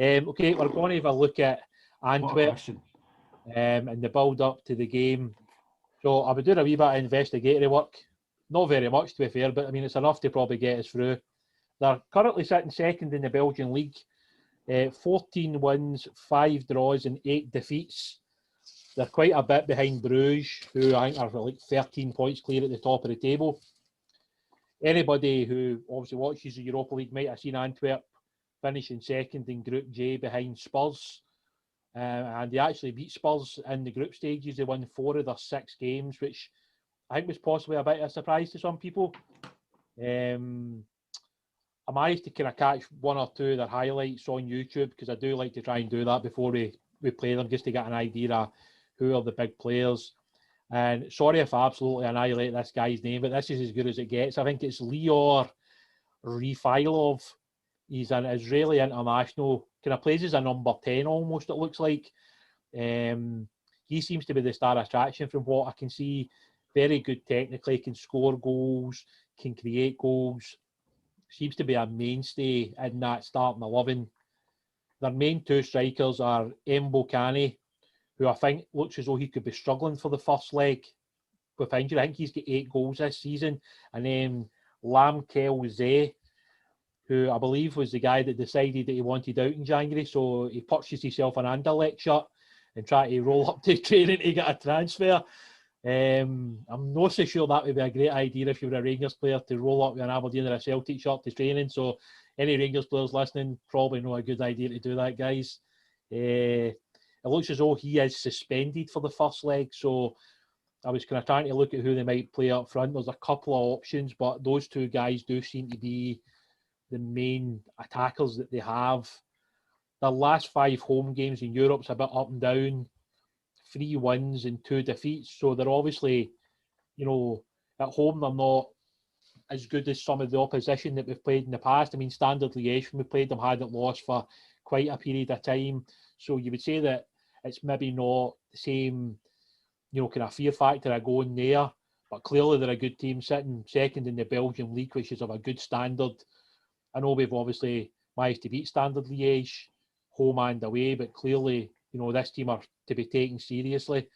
Okay, we're going to have a look at Antwerp and the build-up to the game. So I would do a wee bit of investigatory work. Not very much, to be fair, but I mean, it's enough to probably get us through. They're currently sitting second in the Belgian league. 14 wins, 5 draws and 8 defeats. They're quite a bit behind Bruges, who I think are like 13 points clear at the top of the table. Anybody who obviously watches the Europa League might have seen Antwerp finishing second in Group J behind Spurs. And they actually beat Spurs in the group stages. They won 4 of their 6 games, which I think was possibly a bit of a surprise to some people. I managed to kind of catch 1 or 2 of their highlights on YouTube, because I do like to try and do that before we play them, just to get an idea of who are the big players. And sorry if I absolutely annihilate this guy's name, but this is as good as it gets. I think it's Lior Refailov. He's an Israeli international, kind of plays as a number 10 almost, it looks like. He seems to be the star attraction from what I can see. Very good technically, can score goals, can create goals. Seems to be a mainstay in that starting 11. Their main 2 strikers are Embo Kane, who I think looks as though he could be struggling for the first leg with injury. I think he's got 8 goals this season. And then Lam Kel Zeh, who I believe was the guy that decided that he wanted out in January. So he purchased himself an Anderlecht shirt and tried to roll up to training to get a transfer. I'm not so sure that would be a great idea if you were a Rangers player to roll up with an Aberdeen or a Celtic shirt to training. So any Rangers players listening, probably not a good idea to do that, guys. It looks as though he is suspended for the first leg. So I was kind of trying to look at who they might play up front. There's a couple of options, but those 2 guys do seem to be the main attackers that they have. Their last 5 home games in Europe's a bit up and down. 3 wins and 2 defeats. So they're obviously, you know, at home they're not as good as some of the opposition that we've played in the past. I mean, Standard Liège, when we played them, hadn't lost for quite a period of time. So you would say that it's maybe not the same, you know, kind of fear factor of going there. But clearly they're a good team, sitting second in the Belgian league, which is of a good standard. I know we've obviously managed to beat Standard Liège home and away, but clearly, you know, this team are to be taken seriously.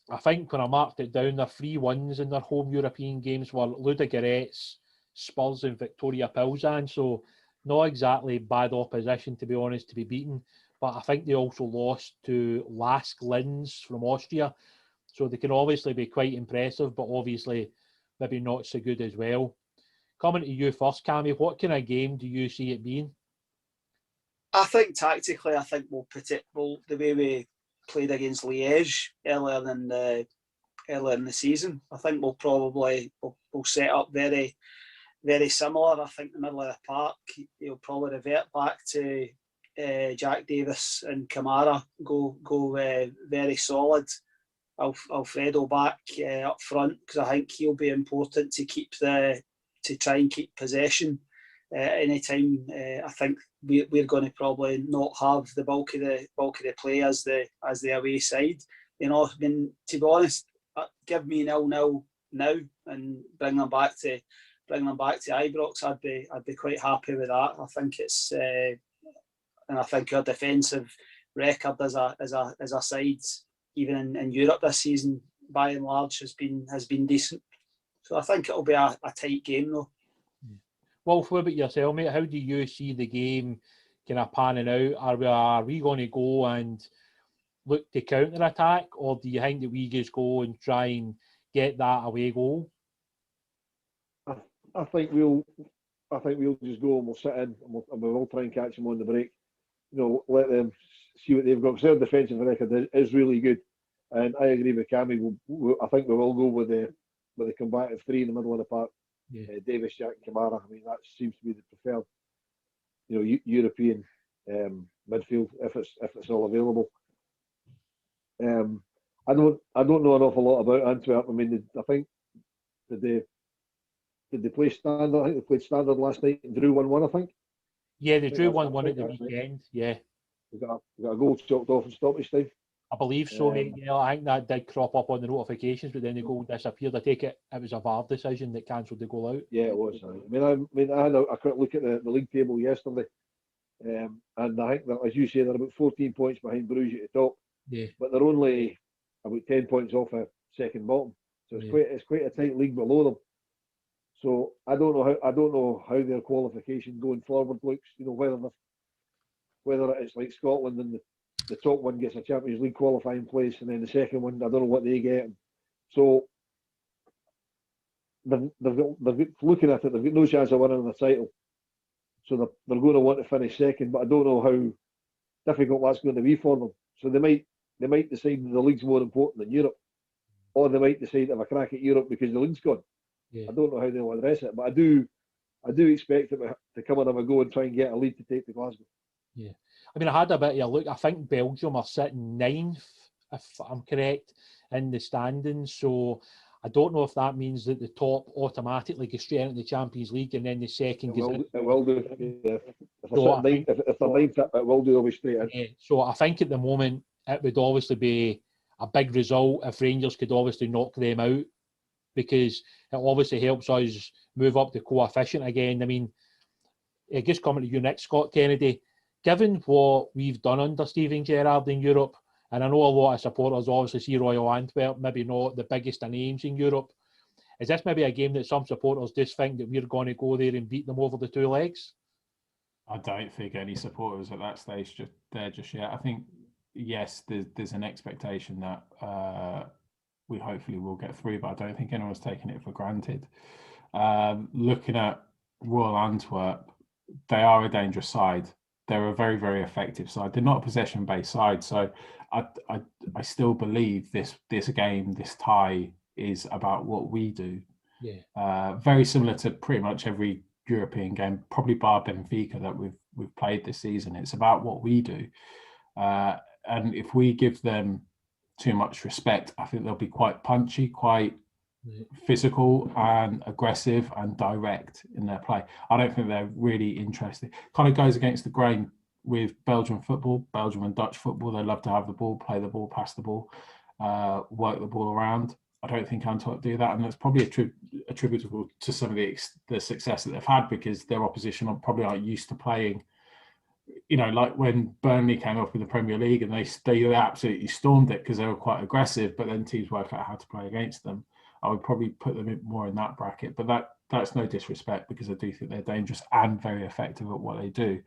I think when I marked it down, their 3 wins in their home European games were Ludogorets, Spurs and Victoria Pilsen. So not exactly bad opposition, to be honest, to be beaten. But I think they also lost to Lask Linz from Austria. So they can obviously be quite impressive, but obviously maybe not so good as well. Coming to you first, Cammy, what kind of game do you see it being? I think tactically, we'll put it the way we played against Liège earlier in the season. I think we'll set up very, very similar. I think the middle of the park, he'll probably revert back to Jack Davis and Kamara. Go very solid. Alfredo back up front, because I think he'll be important to try and keep possession. Anytime I think we're going to probably not have the bulk of the play as the away side. You know, I mean, to be honest, give me 0-0 now and bring them back to Ibrox. I'd be quite happy with that. I think it's and I think our defensive record as a side, even in Europe this season, by and large, has been decent. So I think it'll be a tight game though. Well, what about yourself, mate? How do you see the game kind of panning out? Are we going to go and look to counter-attack, or do you think that we just go and try and get that away goal? I think we'll just go and we'll sit in and we'll try and catch them on the break. You know, let them see what they've got, because their defensive record is really good. And I agree with Cammy. I think we will go with the combative 3 in the middle of the park. Yeah. Davis, Jack, Kamara. I mean, that seems to be the preferred, you know, European midfield if it's all available. I don't know an awful lot about Antwerp. I mean, I think did they play Standard? I think they played Standard last night and drew 1-1. I think. Yeah, they drew 1-1 at the weekend. Yeah. We got a goal chalked off in stoppage time. I believe so, mate. Yeah, I think that did crop up on the notifications, but then the goal disappeared. I take it was a VAR decision that cancelled the goal out. Yeah, it was. I mean, I had a quick look at the league table yesterday, And I think that, as you say, they're about 14 points behind Bruges at the top, Yeah. but they're only about 10 points off a second bottom. So it's quite a tight league below them. So I don't know how their qualification going forward looks. You know, whether it's like Scotland and the top one gets a Champions League qualifying place, and then the second one, I don't know what they get. So they're looking at it, they've got no chance of winning the title. So they're going to want to finish second, but I don't know how difficult that's going to be for them. So they might decide that the league's more important than Europe, or they might decide to have a crack at Europe because the league's gone. Yeah. I don't know how they'll address it, but I do expect them to come and have a go and try and get a lead to take to Glasgow. Yeah, I mean, I had a bit of a look. I think Belgium are sitting ninth, if I'm correct, in the standings. So I don't know if that means that the top automatically goes straight into the Champions League, and then the second goes. It will do. Yeah. If So they're ninth, it will do. They'll be straight in. Yeah, so I think at the moment it would obviously be a big result if Rangers could obviously knock them out, because it obviously helps us move up the coefficient again. I mean, just coming to you next, Scott Kennedy, given what we've done under Steven Gerrard in Europe, and I know a lot of supporters obviously see Royal Antwerp, maybe not the biggest of names in Europe, is this maybe a game that some supporters just think that we're going to go there and beat them over the two legs? I don't think any supporters at that stage just yet. I think, yes, there's an expectation that we hopefully will get through, but I don't think anyone's taking it for granted. Looking at Royal Antwerp, they are a dangerous side. They're a very, very effective side. They're not a possession-based side. So I still believe this game, this tie, is about what we do. Yeah. Very similar to pretty much every European game, probably bar Benfica that we've played this season. It's about what we do. And if we give them too much respect, I think they'll be quite punchy, quite physical and aggressive and direct in their play. I don't think they're really interested. Kind of goes against the grain with Belgian football, Belgium and Dutch football. They love to have the ball, play the ball, pass the ball, work the ball around. I don't think Antwerp do that, and that's probably attributable to some of the success that they've had, because their opposition probably aren't used to playing. You know, like when Burnley came up in the Premier League and they absolutely stormed it because they were quite aggressive, but then teams work out how to play against them. I would probably put them more in that bracket, but that's no disrespect, because I do think they're dangerous and very effective at what they do.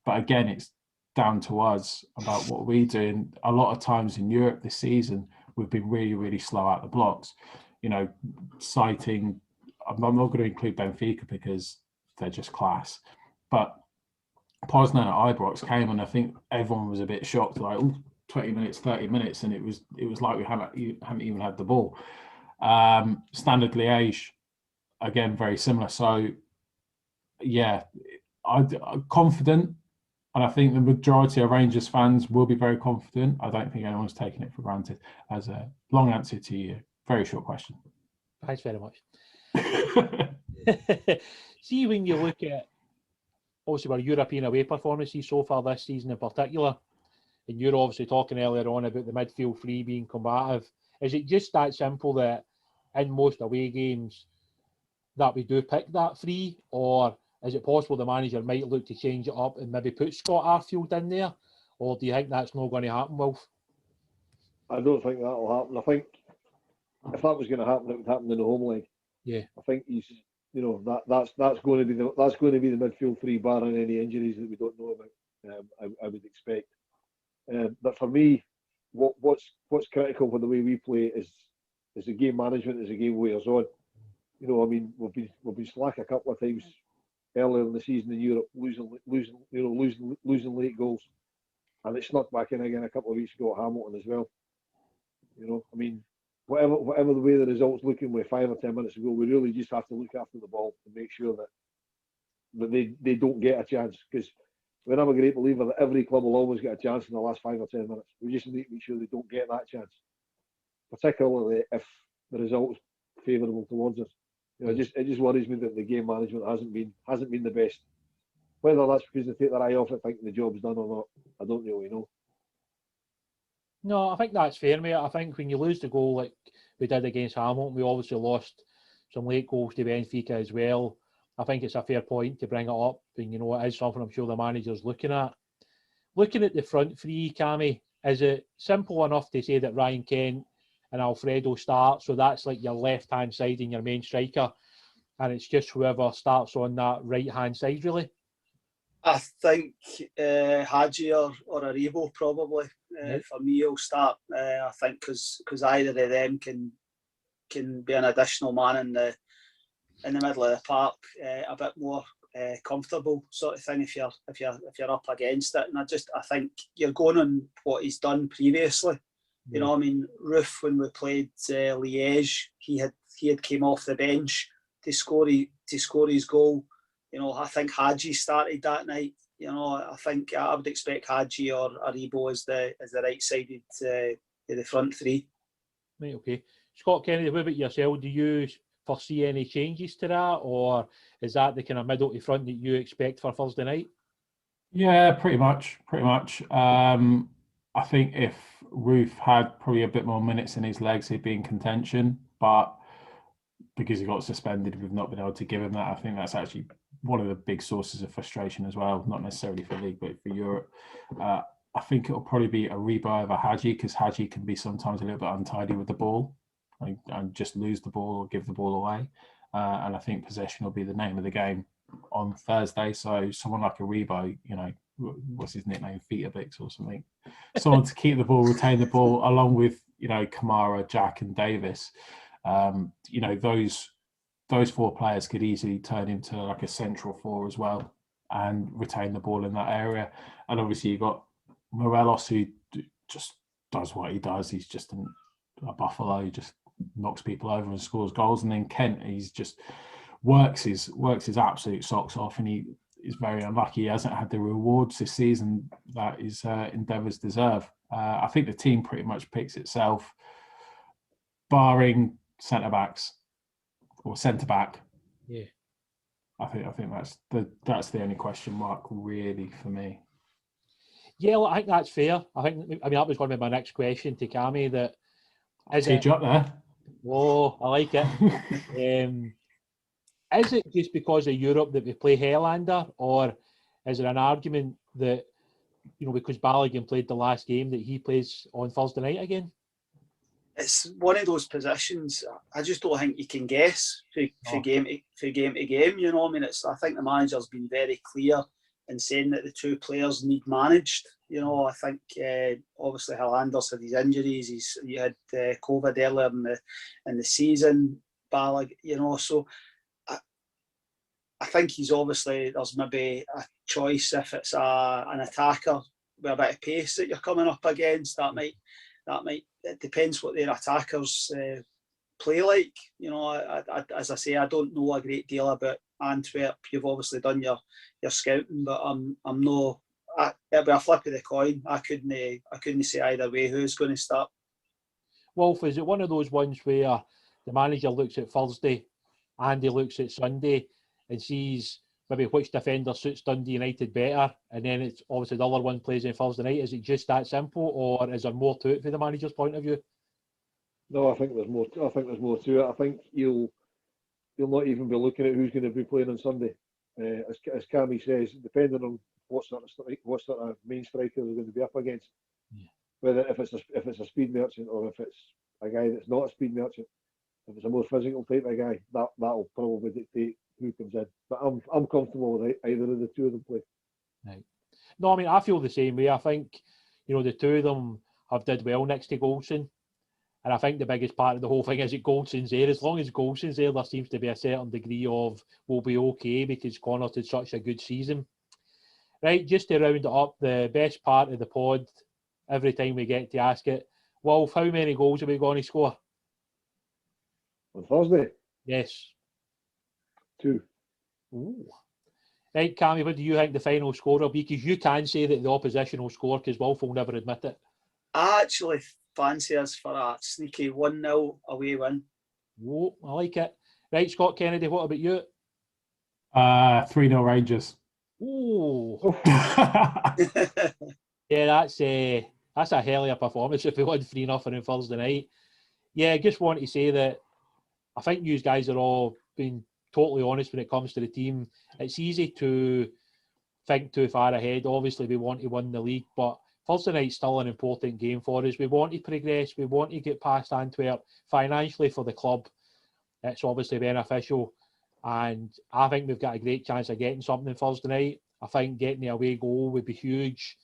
But again, it's down to us about what we do. And a lot of times in Europe this season, we've been really, really slow out the blocks. You know, I'm not going to include Benfica because they're just class, but Poznan at Ibrox came, and I think everyone was a bit shocked, like 20 minutes, 30 minutes, and it was like we hadn't even had the ball. Standard Liège, again, very similar. So, yeah, I'm confident, and I think the majority of Rangers fans will be very confident. I don't think anyone's taking it for granted. As a long answer to your very short question. Thanks very much. See, when you look at obviously our European away performances so far this season in particular, and you're obviously talking earlier on about the midfield three being combative, is it just that simple that in most away games that we do pick that three, or is it possible the manager might look to change it up and maybe put Scott Arfield in there, or do you think that's not going to happen, Wolf? I don't think that'll happen. I think if that was going to happen, it would happen in the home leg. Yeah, I think he's, you know, that's going to be the midfield three, barring any injuries that we don't know about. I would expect. But for me, what's critical for the way we play is the game management, as the game wears on. You know, I mean, we've been slack a couple of times earlier in the season in Europe, losing late goals, and it snuck back in again a couple of weeks ago at Hamilton as well. You know, I mean, whatever the way the results looking with 5 or 10 minutes ago, we really just have to look after the ball and make sure that they don't get a chance. Because when I'm a great believer that every club will always get a chance in the last 5 or 10 minutes. We just need to make sure they don't get that chance, particularly if the result is favourable towards us. You know, it just worries me that the game management hasn't been the best. Whether that's because they take their eye off it, thinking the job's done or not, I don't really know. No, I think that's fair, mate. I think when you lose the goal like we did against Hamilton, we obviously lost some late goals to Benfica as well. I think it's a fair point to bring it up, and it is something I'm sure the manager's looking at. Looking at the front three, Cammy, is it simple enough to say that Ryan Kent and Alfredo start? So that's like your left-hand side and your main striker, and it's just whoever starts on that right-hand side, really? I think Hadji or Aribo probably for me will start. I think because either of them can be an additional man in the middle of the park, a bit more comfortable sort of thing if you're up against it. And I think you're going on what he's done previously. You know, I mean, Roof, when we played Liège, he had came off the bench to score his goal. You know, I think Hadji started that night. You know, I think I would expect Hadji or Aribo as the right-sided the front three. Right, okay. Scott Kennedy, what about yourself? Do you foresee any changes to that, or is that the kind of middle to front that you expect for Thursday night? Yeah, pretty much. I think if Roof had probably a bit more minutes in his legs, he'd be in contention. But because he got suspended, we've not been able to give him that. I think that's actually one of the big sources of frustration as well, not necessarily for league, but for Europe. I think it'll probably be Aribo over Hadji, because Hadji can be sometimes a little bit untidy with the ball and just lose the ball or give the ball away. And I think possession will be the name of the game on Thursday. So someone like Aribo, what's his nickname, Feetabix or something, someone to keep the ball, retain the ball, along with Kamara, Jack, and Davis. Those four players could easily turn into like a central four as well and retain the ball in that area. And obviously you've got Morelos, who just does what he does. He's just a buffalo. He just knocks people over and scores goals. And then Kent, he's just works his absolute socks off, and he is very unlucky. He hasn't had the rewards this season that his endeavours deserve. I think the team pretty much picks itself, barring centre-backs or centre-back. Yeah. I think that's the only question mark really for me. Yeah, well, I think that's fair. I mean that was going to be my next question to Cammy. That is it. Up there. Oh, I like it. Is it just because of Europe that we play Helander, or is there an argument that because Balogun played the last game that he plays on Thursday night again? It's one of those positions. I just don't think you can guess for game to game. You know, I mean, I think the manager's been very clear in saying that the two players need managed. You know, I think obviously Highlanders had his injuries. He had COVID earlier in the season. Balogun, so I think he's obviously, there's maybe a choice if it's an attacker with a bit of pace that you're coming up against. That might. It depends what their attackers play like. As I say, I don't know a great deal about Antwerp. You've obviously done your scouting, but I'm no. It'll be a flip of the coin. I couldn't say either way who's going to start. Wolf, is it one of those ones where the manager looks at Thursday, Andy looks at Sunday, and sees maybe which defender suits Dundee United better, and then it's obviously the other one plays on Thursday night? Is it just that simple, or is there more to it from the manager's point of view? No, I think there's more. I think there's more to it. I think you'll not even be looking at who's going to be playing on Sunday. As Cammy says, depending on what sort of main strikers are going to be up against, whether if it's a speed merchant or if it's a guy that's not a speed merchant, if it's a more physical type of guy, that'll probably dictate who comes in. But I'm comfortable with either of the two of them play. Right. No, I mean, I feel the same way. I think, the two of them have did well next to Goldson. And I think the biggest part of the whole thing is that Goldson's there. As long as Goldson's there seems to be a certain degree of we'll be okay because Connacht had such a good season. Right, just to round it up, the best part of the pod, every time we get to ask it, Wolf, how many goals are we going to score? On Thursday? Yes. 2. Ooh. Right, Cammy, what do you think the final score will be? Because you can say that the opposition will score, because Wolf will never admit it. I actually fancy us for a sneaky 1-0 away win. Whoa, I like it. Right, Scott Kennedy, what about you? 3-0 Rangers. Ooh. Yeah, that's a hell of a performance if we won 3-0 on Thursday night. Yeah, I just want to say that I think you guys are all been totally honest when it comes to the team. It's easy to think too far ahead. Obviously, we want to win the league, but Thursday night's still an important game for us. We want to progress. We want to get past Antwerp. Financially for the club, it's obviously beneficial. And I think we've got a great chance of getting something Thursday night. I think getting the away goal would be huge,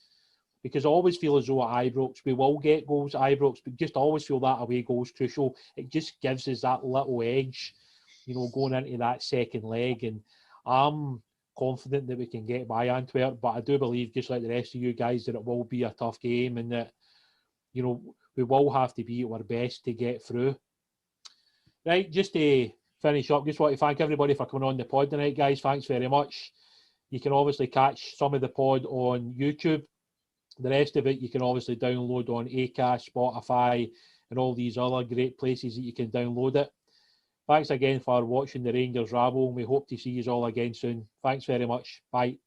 because I always feel as though at Ibrox, we will get goals at Ibrox, but just always feel that away goal is crucial. It just gives us that little edge, going into that second leg. And I'm confident that we can get by Antwerp, but I do believe, just like the rest of you guys, that it will be a tough game, and that, we will have to be at our best to get through. Right, just to finish up, just want to thank everybody for coming on the pod tonight, guys. Thanks very much. You can obviously catch some of the pod on YouTube. The rest of it you can obviously download on Acast, Spotify, and all these other great places that you can download it. Thanks again for watching the Rangers Rabble. We hope to see you all again soon. Thanks very much. Bye.